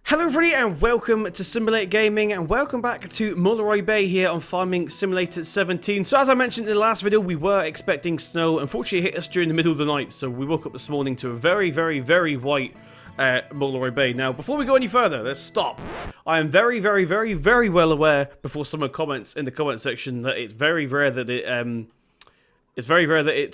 Hello everybody and welcome to Simulate Gaming and welcome back to Moroy Bay here on Farming Simulator 17. So as I mentioned in the last video, we were expecting snow. Unfortunately it hit us during the middle of the night, so we woke up this morning to a very white Mulroy Bay. Now before we go any further, let's stop. I am very well aware, before someone comments in the comment section, that it's very rare that it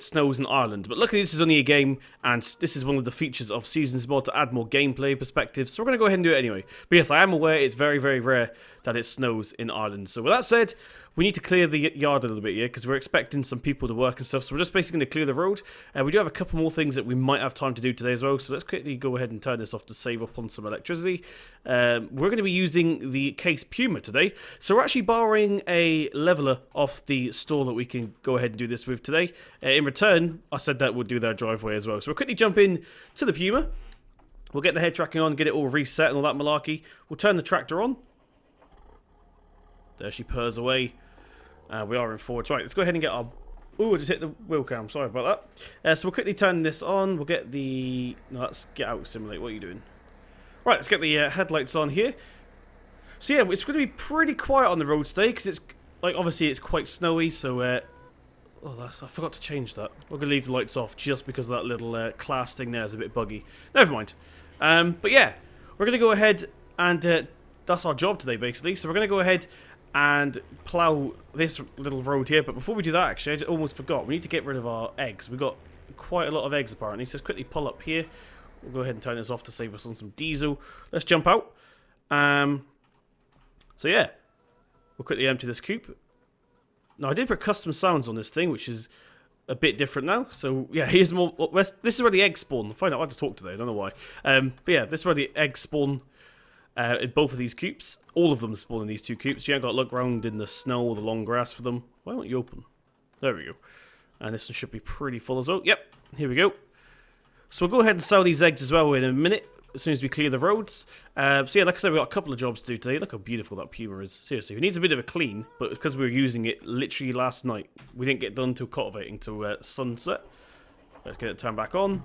snows in Ireland, but luckily this is only a game, and this is one of the features of Seasons Mod to add more gameplay perspective, so we're going to go ahead and do it anyway. But yes, I am aware it's very rare that it snows in Ireland. So with that said, we need to clear the yard a little bit here, because we're expecting some people to work and stuff, so we're just basically going to clear the road. We do have a couple more things that we might have time to do today as well, so let's quickly go ahead and turn this off to save up on some electricity. We're going to be using the case Puma today, so we're actually borrowing a leveler off the store that we can go ahead and do this with today. In return, I said that we'll do their driveway as well. So we'll quickly jump in to the Puma. We'll get the head tracking on, get it all reset and all that malarkey. We'll turn the tractor on. There she purrs away. We are in forwards. Right, let's go ahead and get our... Ooh, I just hit the wheel cam. Sorry about that. So we'll quickly turn this on. We'll get the... No, let's get out, Simulate. What are you doing? Right, let's get the headlights on here. So yeah, it's going to be pretty quiet on the road today, because it's... Like, obviously it's quite snowy, so... Oh, I forgot to change that. We're going to leave the lights off just because that little class thing there is a bit buggy. Never mind. But yeah, we're going to go ahead and... that's our job today, basically. So we're going to go ahead and plough this little road here. But before we do that, actually, I just almost forgot. We need to get rid of our eggs. We've got quite a lot of eggs, apparently. So let's quickly pull up here. We'll go ahead and turn this off to save us on some diesel. Let's jump out. So yeah, we'll quickly empty this coop. Now, I did put custom sounds on this thing, which is a bit different now. So yeah, here's more. This is where the eggs spawn. I find out I had to talk today. I don't know why. But yeah, this is where the eggs spawn. In both of these coops. All of them spawn in these two coops. You ain't got to look around in the snow or the long grass for them. Why don't you open? There we go. And this one should be pretty full as well. Yep, here we go. So we'll go ahead and sell these eggs as well in a minute, as soon as we clear the roads. So yeah, like I said, we've got a couple of jobs to do today. Look how beautiful that Puma is. Seriously, it needs a bit of a clean, but it's because we were using it literally last night. We didn't get done till cultivating till sunset. Let's get it turned back on.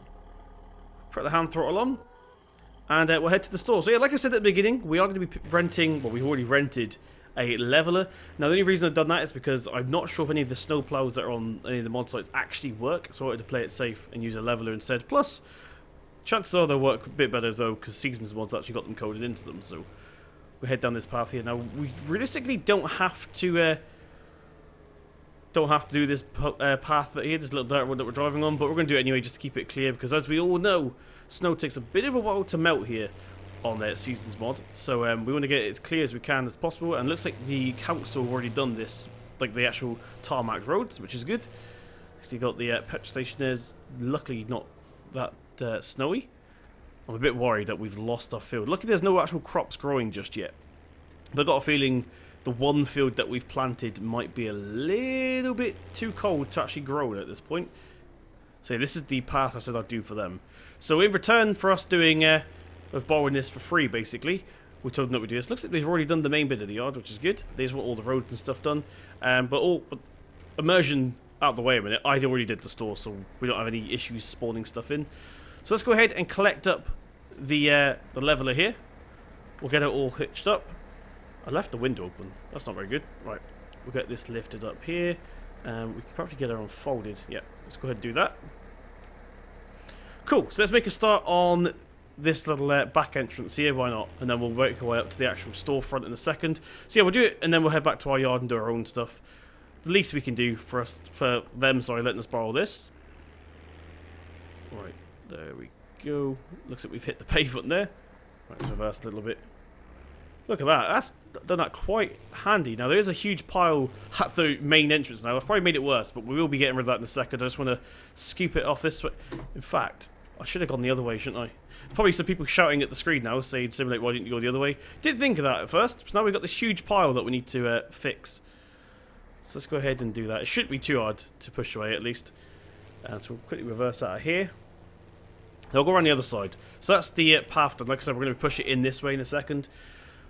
Put the hand throttle on. And we'll head to the store. So yeah, like I said at the beginning, we are going to be renting, well, we've already rented a leveler. Now the only reason I've done that is because I'm not sure if any of the snow plows that are on any of the mod sites actually work. So I wanted to play it safe and use a leveler instead. Plus, chances are they'll work a bit better though, because Seasons mods actually got them coded into them. So we'll head down this path here. Now we realistically don't have to do this path here, this little dirt road that we're driving on, but we're going to do it anyway just to keep it clear, because as we all know, snow takes a bit of a while to melt here on their Seasons mod, so we want to get it as clear as we can as possible. And it looks like the council have already done this, like the actual tarmac roads, which is good. So you got the petrol station there's luckily not that snowy. I'm a bit worried that we've lost our field. Luckily there's no actual crops growing just yet, but I've got a feeling the one field that we've planted might be a little bit too cold to actually grow at this point. So this is the path I said I'd do for them. So in return for us doing, of borrowing this for free basically, we told them that we do this. Looks like they've already done the main bit of the yard, which is good. They just want all the roads and stuff done. But immersion out of the way a minute. I already did the store, so we don't have any issues spawning stuff in. So let's go ahead and collect up the leveler here. We'll get it all hitched up. I left the window open. That's not very good. Right, we'll get this lifted up here. We can probably get her unfolded. Yeah, let's go ahead and do that. Cool, so let's make a start on this little back entrance here, why not? And then we'll work our way up to the actual storefront in a second. So yeah, we'll do it, and then we'll head back to our yard and do our own stuff. The least we can do for them, letting us borrow this. Right, there we go. Looks like we've hit the pavement there. Right, let's reverse a little bit. Look at that, that's done that quite handy. Now there is a huge pile at the main entrance now. I've probably made it worse, but we will be getting rid of that in a second. I just want to scoop it off this way. In fact, I should have gone the other way, shouldn't I? Probably some people shouting at the screen now saying, Simulate, why didn't you go the other way? Didn't think of that at first, so now we've got this huge pile that we need to fix. So let's go ahead and do that. It shouldn't be too hard to push away at least. So we'll quickly reverse out of here. I'll go around the other side. So that's the path done. Like I said, we're going to push it in this way in a second.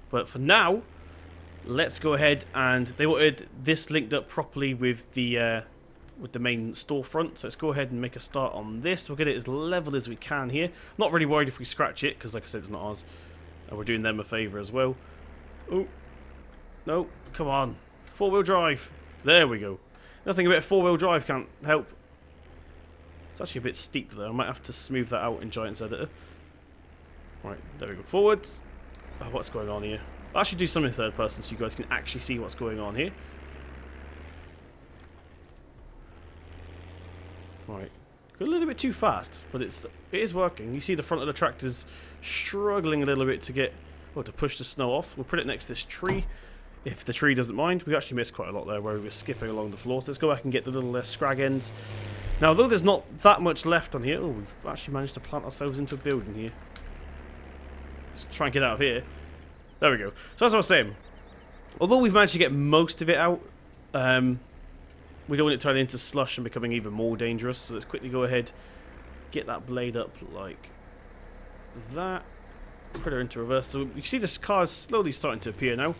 But for now, let's go ahead, and they wanted this linked up properly with the main storefront. So let's go ahead and make a start on this. We'll get it as level as we can here. Not really worried if we scratch it, because like I said, it's not ours. And we're doing them a favour as well. Oh, no, come on. 4-wheel drive. There we go. Nothing about 4-wheel drive can't help. It's actually a bit steep there. I might have to smooth that out in Giants Editor. Right, there we go. Forwards. Oh, what's going on here? I'll actually do some in third person so you guys can actually see what's going on here. Right. Go a little bit too fast, but it is working. You see the front of the tractor's struggling a little bit to get, well, to push the snow off. We'll put it next to this tree, if the tree doesn't mind. We actually missed quite a lot there where we were skipping along the floor. So let's go back and get the little scrag ends. Now, although there's not that much left on here, oh, we've actually managed to plant ourselves into a building here. Let's try and get out of here. There we go. So as I was saying, although we've managed to get most of it out, we don't want it turning into slush and becoming even more dangerous. So let's quickly go ahead, get that blade up like that. Put her into reverse. So you see this car is slowly starting to appear now.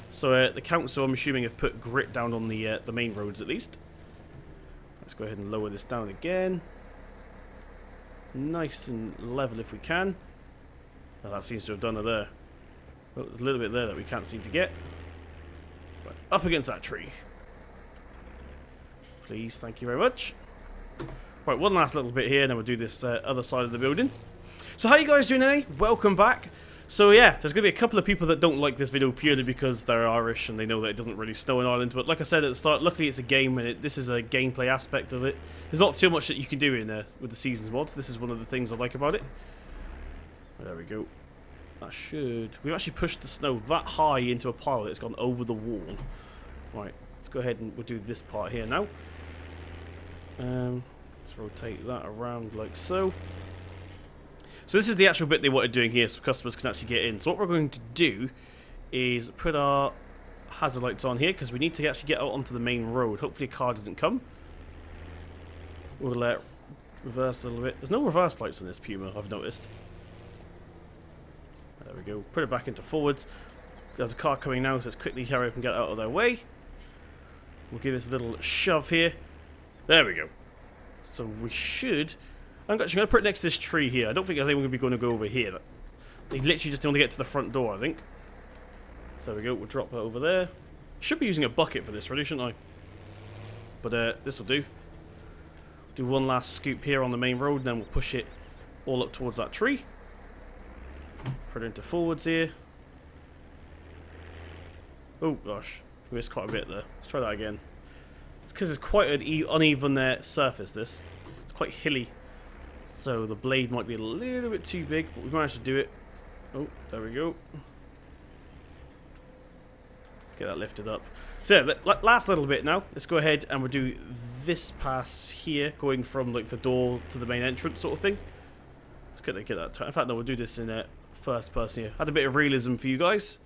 So the council, I'm assuming, have put grit down on the main roads at least. Let's go ahead and lower this down again. Nice and level if we can. Well, that seems to have done it there. Well, there's a little bit there that we can't seem to get. Right, up against that tree. Please, thank you very much. Right, one last little bit here, and then we'll do this other side of the building. So how you guys doing today? Welcome back. So yeah, there's going to be a couple of people that don't like this video purely because they're Irish and they know that it doesn't really snow in Ireland. But like I said at the start, luckily it's a game and this is a gameplay aspect of it. There's not too much that you can do in there with the Seasons mods. This is one of the things I like about it. There we go. That should... We've actually pushed the snow that high into a pile that it's gone over the wall. Right, let's go ahead and we'll do this part here now. Let's rotate that around like so. So this is the actual bit they wanted doing here so customers can actually get in. So what we're going to do is put our hazard lights on here because we need to actually get out onto the main road. Hopefully a car doesn't come. We'll reverse a little bit. There's no reverse lights on this Puma, I've noticed. There we go. Put it back into forwards. There's a car coming now, so let's quickly hurry up and get out of their way. We'll give this a little shove here. There we go. So we should... I'm actually going to put it next to this tree here. I don't think there's anyone going to go over here. They literally just want to get to the front door, I think. So there we go. We'll drop that over there. Should be using a bucket for this, really, shouldn't I? But this will do. Do one last scoop here on the main road, and then we'll push it all up towards that tree. Put it into forwards here. Oh gosh, we missed quite a bit there. Let's try that again. It's because it's quite an uneven surface. It's quite hilly, so the blade might be a little bit too big, but we've managed to do it. Oh, there we go. Let's get that lifted up. So yeah, last little bit now. Let's go ahead and we'll do this pass here, going from like the door to the main entrance sort of thing. Let's get that. In fact, no, we'll do this in first person here. Had a bit of realism for you guys.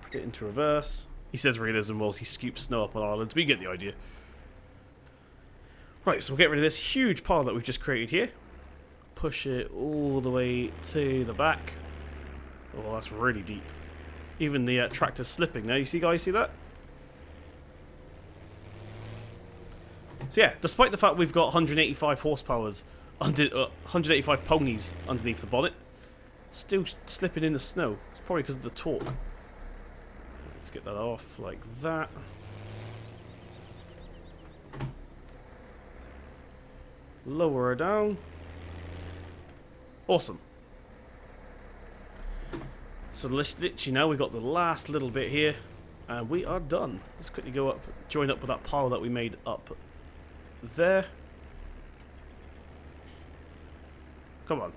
Put it into reverse. He says realism whilst he scoops snow up on Ireland, but you get the idea. Right, so we'll get rid of this huge pile that we've just created here. Push it all the way to the back. Oh, that's really deep. Even the tractor's slipping now. You see, guys, see that? So yeah, despite the fact we've got 185 horsepowers, 185 ponies underneath the bonnet, still slipping in the snow. It's probably because of the torque. Let's get that off like that. Lower her down. Awesome. So literally now we've got the last little bit here, and we are done. Let's quickly go up, join up with that pile that we made up there. Come on.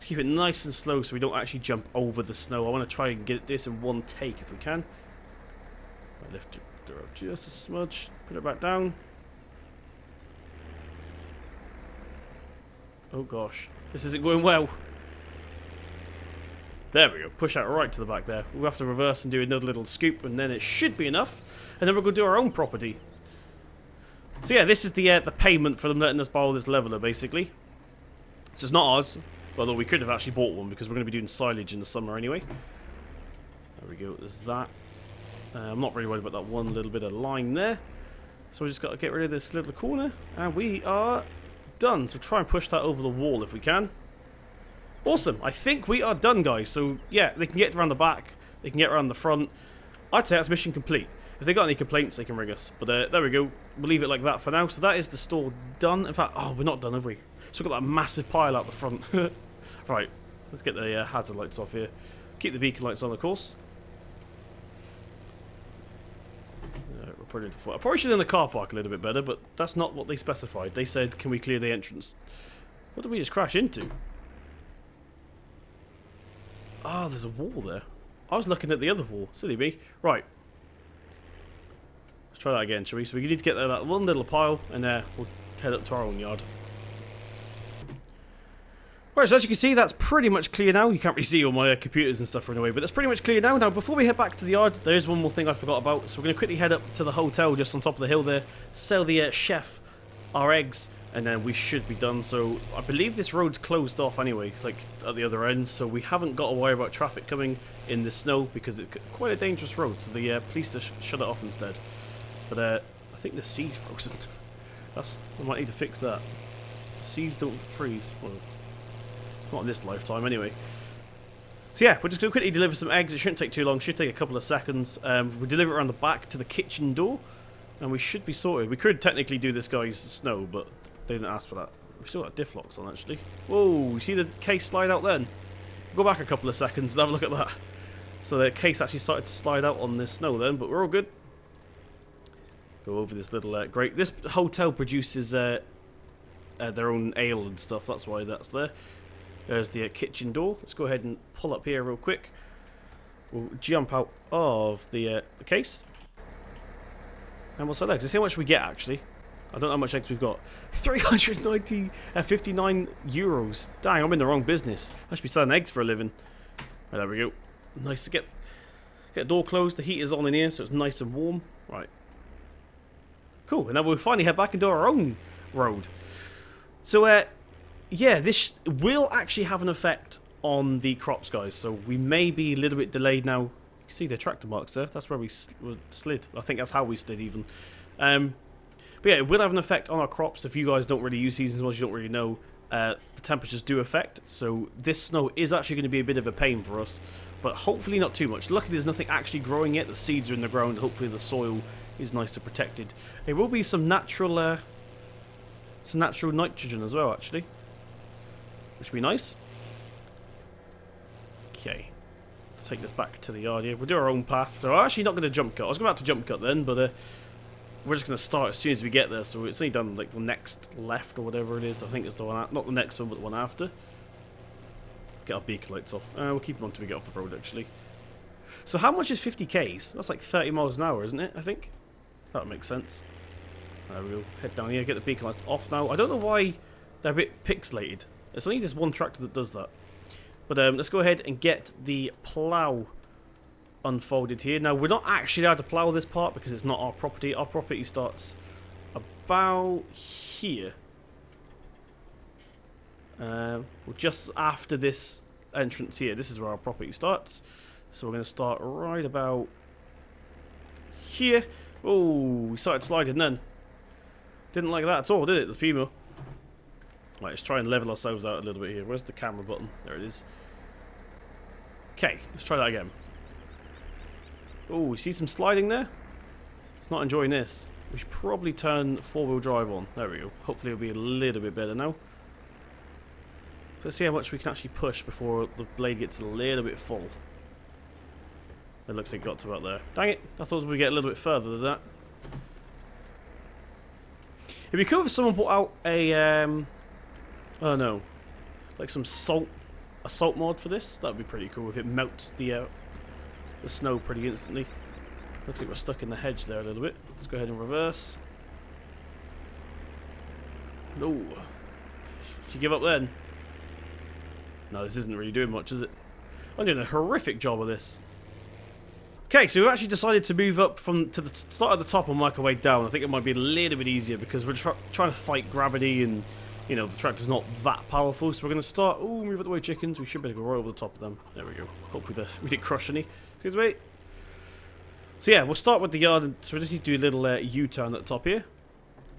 Keep it nice and slow so we don't actually jump over the snow. I want to try and get this in one take if we can. I lift her up just a smudge. Put it back down. Oh gosh. This isn't going well. There we go. Push that right to the back there. We'll have to reverse and do another little scoop, and then it should be enough. And then we're going to do our own property. So yeah, this is the payment for them letting us borrow this leveler, basically. So it's not ours, although we could have actually bought one because we're going to be doing silage in the summer anyway. There we go. There's that. I'm not really worried about that one little bit of line there. So we just got to get rid of this little corner, and we are done. So try and push that over the wall if we can. Awesome. I think we are done, guys. So, yeah, they can get around the back. They can get around the front. I'd say that's mission complete. If they got any complaints, they can ring us. But there we go. We'll leave it like that for now. So that is the store done. In fact, oh, we're not done, have we? So we've got that massive pile out the front. Right. Let's get the hazard lights off here. Keep the beacon lights on, of course. We're putting it to I probably should have done the car park a little bit better, but that's not what they specified. They said, can we clear the entrance? What did we just crash into? Ah, there's a wall there. I was looking at the other wall. Silly me. Right. Let's try that again, shall we? So we need to get that one little pile, and we'll head up to our own yard. Right, so as you can see, that's pretty much clear now. You can't really see all my computers and stuff running away, but that's pretty much clear now. Now, before we head back to the yard, there is one more thing I forgot about. So we're going to quickly head up to the hotel just on top of the hill there, sell the chef our eggs, and then we should be done. So I believe this road's closed off anyway, like at the other end, so we haven't got to worry about traffic coming in the snow because it's quite a dangerous road, so the police just shut it off instead. But I think the sea's frozen. I might need to fix that. Seas don't freeze. Well, not in this lifetime, anyway. So yeah, we're just going to quickly deliver some eggs. It shouldn't take too long. Should take a couple of seconds. We deliver it around the back to the kitchen door, and we should be sorted. We could technically do this guy's snow, but they didn't ask for that. We've still got diff locks on, actually. Whoa, you see the case slide out then? Go back a couple of seconds and have a look at that. So the case actually started to slide out on this snow then, but we're all good. Go over this little grate. This hotel produces their own ale and stuff. That's why that's there. There's the kitchen door. Let's go ahead and pull up here real quick. We'll jump out of the case. And we'll sell eggs. Let's see how much we get, actually. I don't know how much eggs we've got. 59 euros. Dang, I'm in the wrong business. I should be selling eggs for a living. Right, there we go. Nice to get the door closed. The heater's on in here, so it's nice and warm. Right. Cool. And now we'll finally head back into our own road. So, yeah, this will actually have an effect on the crops, guys. So we may be a little bit delayed now. You can see the tractor marks there. That's where we slid. I think that's how we slid even. But yeah, it will have an effect on our crops. If you guys don't really use seasons mods, you don't really know, the temperatures do affect. So this snow is actually going to be a bit of a pain for us, but hopefully not too much. Luckily, there's nothing actually growing yet. The seeds are in the ground. Hopefully, the soil is nice and protected. There will be some natural nitrogen as well, actually, which would be nice. Okay, let's take this back to the yard here. We'll do our own path. So I'm actually not going to jump cut. I was about to jump cut then, but we're just going to start as soon as we get there. So it's only done like the next left or whatever it is. I think it's the one, not the next one, but the one after. Get our beacon lights off. We'll keep them on until we get off the road, actually. So how much is 50 Ks? That's like 30 miles an hour, isn't it? I think that makes sense. There we go. Head down here. Get the beacon lights off now. I don't know why they're a bit pixelated. It's only this one tractor that does that. But let's go ahead and get the plough unfolded here. Now, we're not actually allowed to plough this part because it's not our property. Our property starts about here. Just after this entrance here. This is where our property starts. So we're going to start right about here. Oh, we started sliding then. Didn't like that at all, did it, the Puma? Right, let's try and level ourselves out a little bit here. Where's the camera button? There it is. Okay, let's try that again. Oh, you see some sliding there? It's not enjoying this. We should probably turn four-wheel drive on. There we go. Hopefully it'll be a little bit better now. So let's see how much we can actually push before the blade gets a little bit full. It looks like it got to about there. Dang it, I thought we'd get a little bit further than that. It'd be cool if someone brought out a, oh no, like some salt mod for this. That'd be pretty cool if it melts the snow pretty instantly. Looks like we're stuck in the hedge there a little bit. Let's go ahead and reverse. No. Should you give up then? No, this isn't really doing much, is it? I'm doing a horrific job of this. Okay, so we've actually decided to move up to the start at the top and work our way down. I think it might be a little bit easier because we're trying to fight gravity and, you know, the tractor's not that powerful. So we're going to start... Oh, move out the way, chickens. We should be able to go right over the top of them. There we go. Hopefully we didn't crush any. Excuse me. So yeah, we'll start with the yard. So we just need to do a little U-turn at the top here.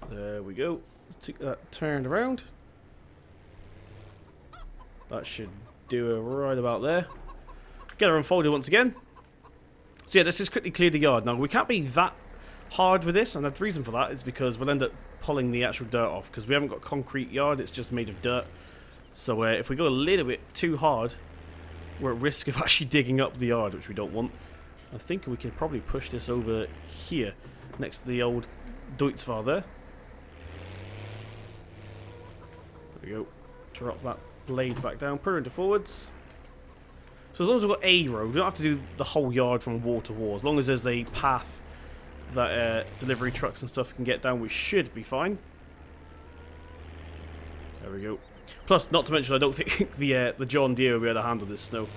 There we go. Let's take that turned around. That should do her right about there. Get her unfolded once again. So yeah, let's just quickly clear the yard. Now, we can't be that hard with this, and the reason for that is because we'll end up pulling the actual dirt off, because we haven't got concrete yard, it's just made of dirt. So if we go a little bit too hard, we're at risk of actually digging up the yard, which we don't want. I think we can probably push this over here, next to the old Deutz-Fahr there. There we go. Drop that blade back down, put her into forwards. So as long as we've got a road, we don't have to do the whole yard from wall to wall. As long as there's a path that delivery trucks and stuff can get down, we should be fine. There we go. Plus, not to mention, I don't think the John Deere will be able to handle this snow.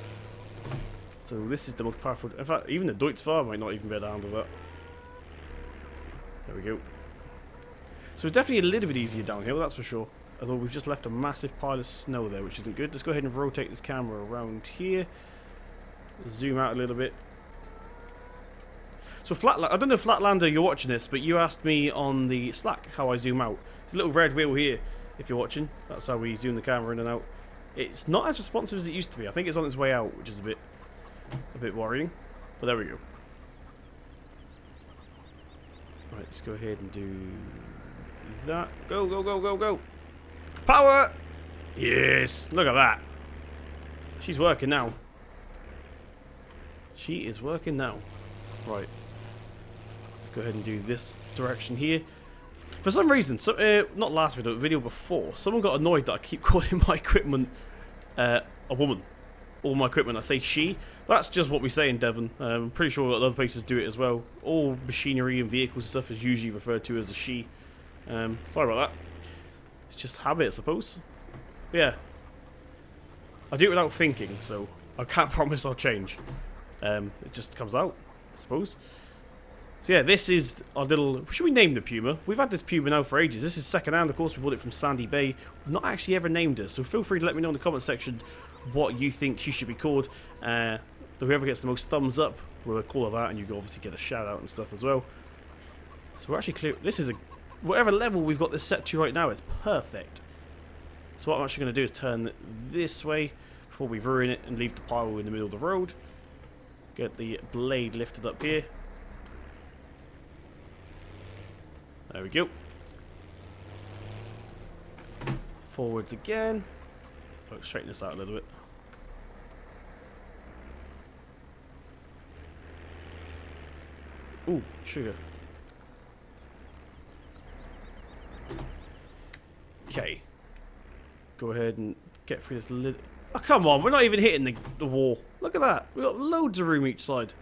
So this is the most powerful. In fact, even the Deutz-Fahr might not even be able to handle that. There we go. So it's definitely a little bit easier downhill, that's for sure. Although we've just left a massive pile of snow there, which isn't good. Let's go ahead and rotate this camera around here. Zoom out a little bit. So I don't know if Flatlander you're watching this, but you asked me on the Slack how I zoom out. It's a little red wheel here, if you're watching. That's how we zoom the camera in and out. It's not as responsive as it used to be. I think it's on its way out, which is a bit worrying. But there we go. Right, let's go ahead and do that. Go, go, go, go, go. Power! Yes! Look at that. She's working now. She is working now. Right. Let's go ahead and do this direction here. For some reason, not last video, the video before, someone got annoyed that I keep calling my equipment a woman. All my equipment, I say she. That's just what we say in Devon. I'm pretty sure other places do it as well. All machinery and vehicles and stuff is usually referred to as a she. Sorry about that. It's just habit, I suppose. But yeah. I do it without thinking, so I can't promise I'll change. It just comes out, I suppose. So yeah, this is our little... Should we name the Puma? We've had this Puma now for ages. This is second hand, of course. We bought it from Sandy Bay. We've not actually ever named her, so feel free to let me know in the comment section what you think she should be called. Whoever gets the most thumbs up, we'll call her that, and you can obviously get a shout out and stuff as well. So we're actually clear... This is a... Whatever level we've got this set to right now, it's perfect. So what I'm actually going to do is turn this way before we ruin it and leave the pile in the middle of the road. Get the blade lifted up here. There we go. Forwards again. Oh, straighten this out a little bit. Ooh, sugar. Okay. Go ahead and get through this lid. Oh, come on, we're not even hitting the wall. Look at that. We've got loads of room each side.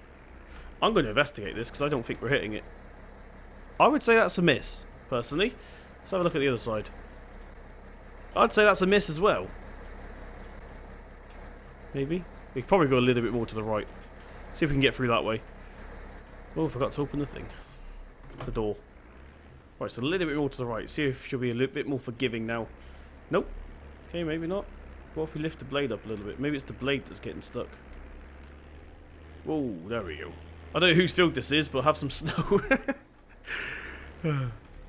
I'm going to investigate this because I don't think we're hitting it. I would say that's a miss, personally. Let's have a look at the other side. I'd say that's a miss as well. Maybe. We could probably go a little bit more to the right. See if we can get through that way. Oh, I forgot to open the thing. The door. Right, so a little bit more to the right. See if she'll be a little bit more forgiving now. Nope. Okay, maybe not. What if we lift the blade up a little bit? Maybe it's the blade that's getting stuck. Whoa, there we go. I don't know whose field this is, but have some snow.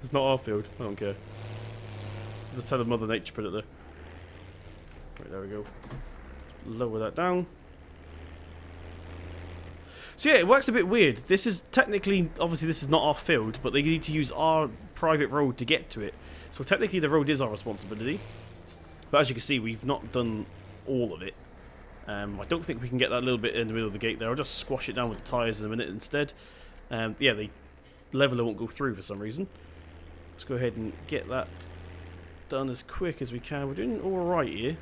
It's not our field. I don't care. Just tell the Mother Nature put it there. Right, there we go. Let's lower that down. So yeah, it works a bit weird. This is technically, obviously this is not our field, but they need to use our private road to get to it. So technically the road is our responsibility. But as you can see, we've not done all of it. I don't think we can get that little bit in the middle of the gate there. I'll just squash it down with the tyres in a minute instead. Yeah, the leveler won't go through for some reason. Let's go ahead and get that done as quick as we can. We're doing alright here.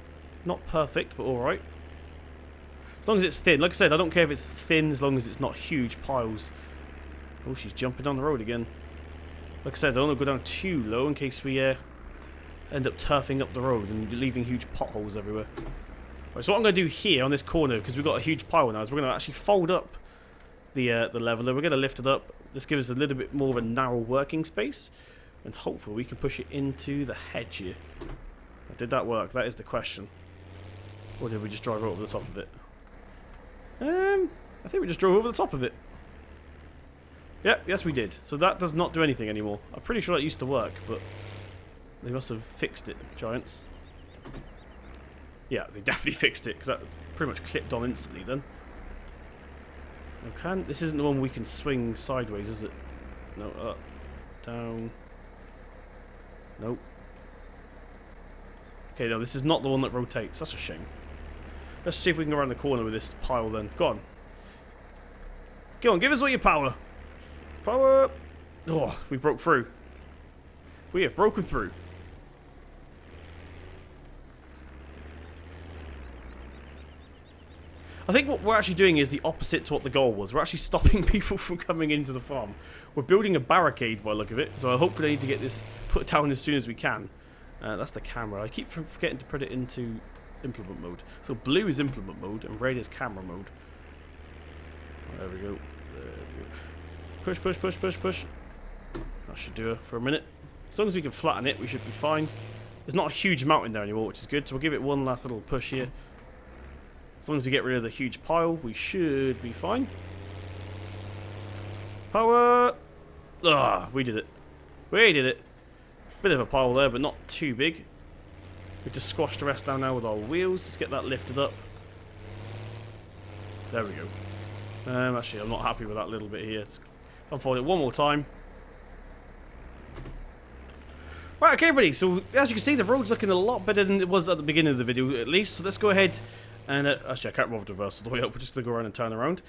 Not perfect, but alright. As long as it's thin. Like I said, I don't care if it's thin as long as it's not huge piles. Oh, she's jumping down the road again. Like I said, I don't want to go down too low in case we end up turfing up the road and leaving huge potholes everywhere. Right, so what I'm going to do here on this corner, because we've got a huge pile now, is we're going to actually fold up the leveler. We're going to lift it up. This gives us a little bit more of a narrow working space, and hopefully we can push it into the hedge here. Did that work? That is the question. Or did we just drive over the top of it? I think we just drove over the top of it. Yeah, yes we did. So that does not do anything anymore. I'm pretty sure that used to work, but they must have fixed it, giants. Yeah, they definitely fixed it, because that's pretty much clipped on instantly then. Okay, this isn't the one we can swing sideways, is it? No, up, down. Nope. Okay, no, this is not the one that rotates. That's a shame. Let's see if we can go around the corner with this pile then. Go on. Go on, give us all your power. Power! Oh, we broke through. We have broken through. I think what we're actually doing is the opposite to what the goal was. We're actually stopping people from coming into the farm. We're building a barricade by the look of it, so I hopefully need to get this put down as soon as we can. That's the camera. I keep forgetting to put it into implement mode. So blue is implement mode and red is camera mode. There we go. There we go. Push, push, push, push, push. That should do it for a minute. As long as we can flatten it, we should be fine. There's not a huge mountain there anymore, which is good. So we'll give it one last little push here. As long as we get rid of the huge pile, we should be fine. Power! Ah, we did it. We did it. Bit of a pile there, but not too big. We just squashed the rest down now with our wheels. Let's get that lifted up. There we go. Actually, I'm not happy with that little bit here. Let's unfold it one more time. Right, okay, everybody. So, as you can see, the road's looking a lot better than it was at the beginning of the video, at least. So, let's go ahead and... actually, I can't bother to reverse all the way up. We're just going to go around and turn around.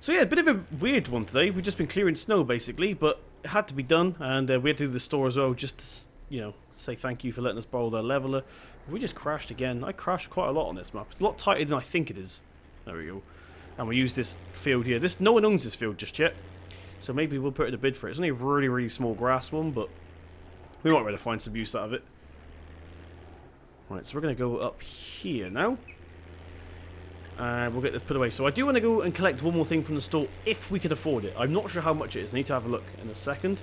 So, yeah, a bit of a weird one today. We've just been clearing snow, basically. But it had to be done. And we had to do the store as well, just to, you know, say thank you for letting us borrow their leveler. We just crashed again. I crashed quite a lot on this map. It's a lot tighter than I think it is. There we go. And we use this field here. No one owns this field just yet. So maybe we'll put in a bid for it. It's only a really, really small grass one, but we might be able to find some use out of it. Right, so we're going to go up here now. And we'll get this put away. So I do want to go and collect one more thing from the store if we could afford it. I'm not sure how much it is. I need to have a look in a second.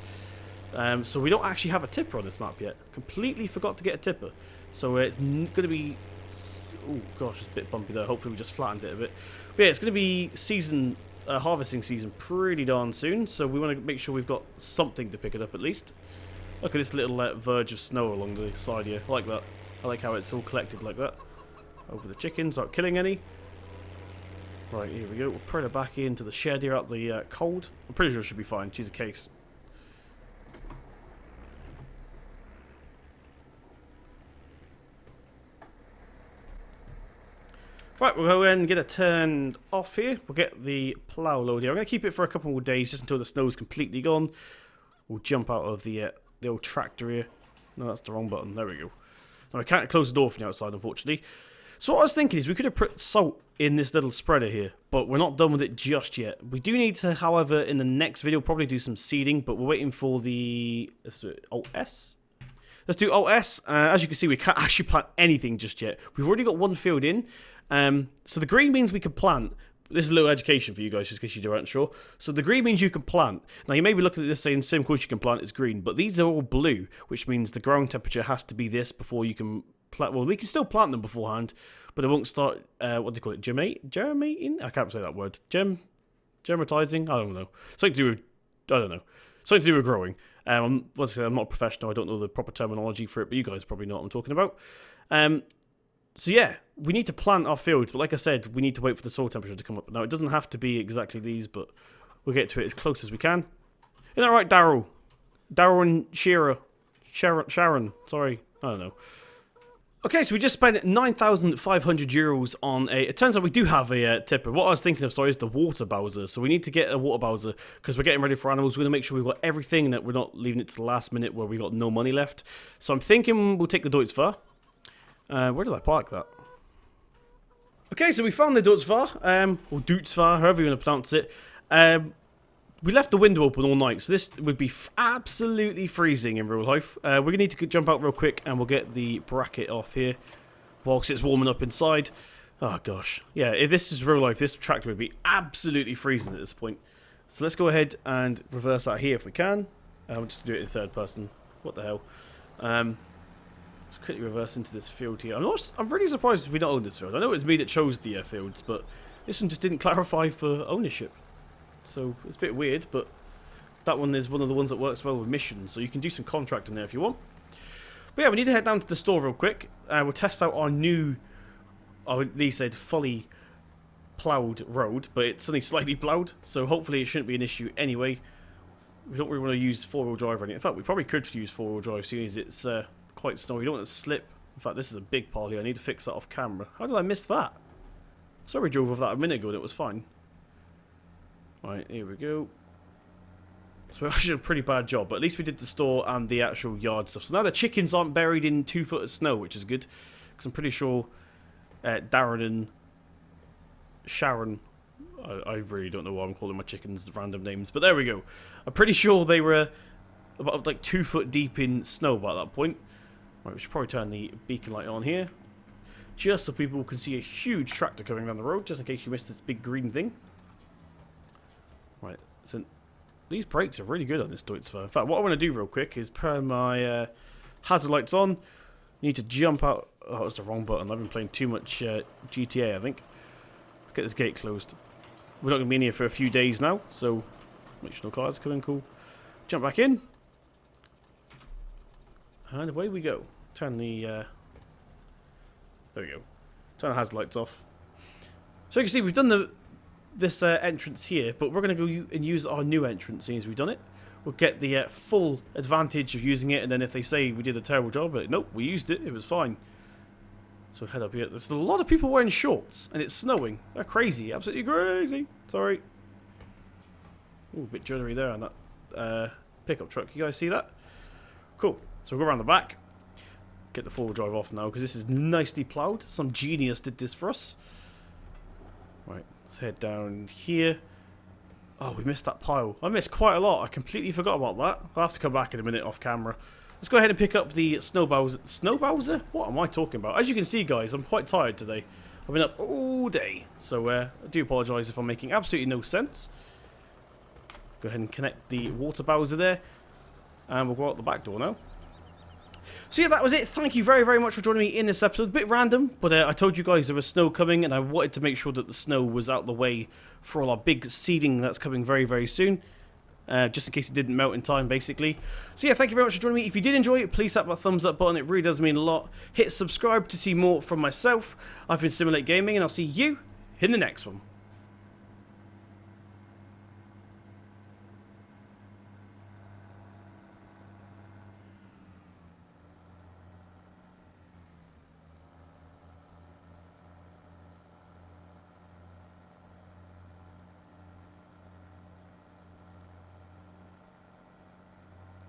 So we don't actually have a tipper on this map yet. Completely forgot to get a tipper. So it's going to be... Oh gosh, it's a bit bumpy there. Hopefully we just flattened it a bit. But yeah, it's going to be harvesting season pretty darn soon. So we want to make sure we've got something to pick it up at least. Look at this little verge of snow along the side here. I like that. I like how it's all collected like that. Over the chickens, not killing any. Right, here we go. We'll put her back into the shed here out the cold. I'm pretty sure it should be fine. She's a case. Right, we'll go ahead and get it turned off here. We'll get the plough load here. I'm going to keep it for a couple more days just until the snow's completely gone. We'll jump out of the old tractor here. No, that's the wrong button. There we go. Now, I can't close the door from the outside, unfortunately. So what I was thinking is we could have put salt in this little spreader here, but we're not done with it just yet. We do need to, however, in the next video, probably do some seeding, but we're waiting for the... Let's do it. Alt-S? Let's do Alt-S. As you can see, we can't actually plant anything just yet. We've already got one field in. So the green means we can plant. This is a little education for you guys, just in case you weren't sure. So the green means you can plant. Now you may be looking at this saying, same course you can plant is green, but these are all blue, which means the ground temperature has to be this before you can plant. Well, they can still plant them beforehand, but it won't start, what do you call it, germinating? I can't say that word. Germatizing? I don't know. Something to do with, I don't know. Something to do with growing. Let's say I'm not a professional, I don't know the proper terminology for it, but you guys probably know what I'm talking about. So yeah, we need to plant our fields, but like I said, we need to wait for the soil temperature to come up. Now, it doesn't have to be exactly these, but we'll get to it as close as we can. Isn't that right, Daryl? Daryl and Sharon, sorry, I don't know. Okay, so we just spent 9,500 euros on a... It turns out we do have a tipper. What I was thinking of, sorry, is the water bowser. So we need to get a water bowser because we're getting ready for animals. We're going to make sure we've got everything and that we're not leaving it to the last minute where we've got no money left. So I'm thinking we'll take the Deutz-Fahr. Where did I park that? Okay, so we found the Deutz-Fahr, or Deutz-Fahr, however you want to pronounce it. We left the window open all night, so this would be absolutely freezing in real life. We're going to need to jump out real quick, and we'll get the bracket off here whilst it's warming up inside. Oh, gosh. Yeah, if this is real life, this tractor would be absolutely freezing at this point. So let's go ahead and reverse that here if we can. We'll just do it in third person. What the hell? Let's quickly reverse into this field here. I'm really surprised we don't own this field. I know it was me that chose the fields, but this one just didn't clarify for ownership. So it's a bit weird, but that one is one of the ones that works well with missions, so you can do some contracting there if you want. But yeah, we need to head down to the store real quick. We'll test out our new they said fully ploughed road, but it's only slightly ploughed, so hopefully it shouldn't be an issue anyway. We don't really want to use four-wheel drive or anything. In fact, we probably could use four-wheel drive, seeing as it's quite snowy. You don't want to slip. In fact, this is a big pile here. I need to fix that off camera. How did I miss that? Sorry, we drove over that a minute ago and it was fine. Right, here we go. So we actually did a pretty bad job, but at least we did the store and the actual yard stuff. So now the chickens aren't buried in 2 foot of snow, which is good. Because I'm pretty sure Darren and Sharon, I really don't know why I'm calling my chickens random names, but there we go. I'm pretty sure they were about like 2 foot deep in snow by that point. Right, we should probably turn the beacon light on here, just so people can see a huge tractor coming down the road, just in case you missed this big green thing. Right, so these brakes are really good on this Deutz-Fahr. In fact, what I want to do real quick is put my hazard lights on. You need to jump out. Oh, that's the wrong button. I've been playing too much GTA, I think. Let's get this gate closed. We're not going to be in here for a few days now, so make sure no cars are coming. Cool. Jump back in. And away we go. Turn the... there we go. Turn the hazard lights off. So you can see we've done this entrance here, but we're going to go and use our new entrance as soon as we've done it. We'll get the full advantage of using it, and then if they say we did a terrible job, but nope, we used it, it was fine. So we'll head up here. There's a lot of people wearing shorts, and it's snowing. They're crazy, absolutely crazy. Sorry. Ooh, a bit jittery there on that pickup truck. You guys see that? Cool. So we'll go around the back. Get the four-wheel drive off now, because this is nicely ploughed. Some genius did this for us. Right, let's head down here. Oh, we missed that pile. I missed quite a lot. I completely forgot about that. I'll have to come back in a minute off camera. Let's go ahead and pick up the snow Bowser. Snow Bowser? What am I talking about? As you can see, guys, I'm quite tired today. I've been up all day. So I do apologise if I'm making absolutely no sense. Go ahead and connect the water Bowser there. And we'll go out the back door now. So yeah, that was it. Thank you very, very much for joining me in this episode. A bit random, but I told you guys there was snow coming, and I wanted to make sure that the snow was out the way for all our big seeding that's coming very, very soon. Just in case it didn't melt in time, basically. So yeah, thank you very much for joining me. If you did enjoy it, please tap that thumbs up button. It really does mean a lot. Hit subscribe to see more from myself. I've been Simulate Gaming, and I'll see you in the next one.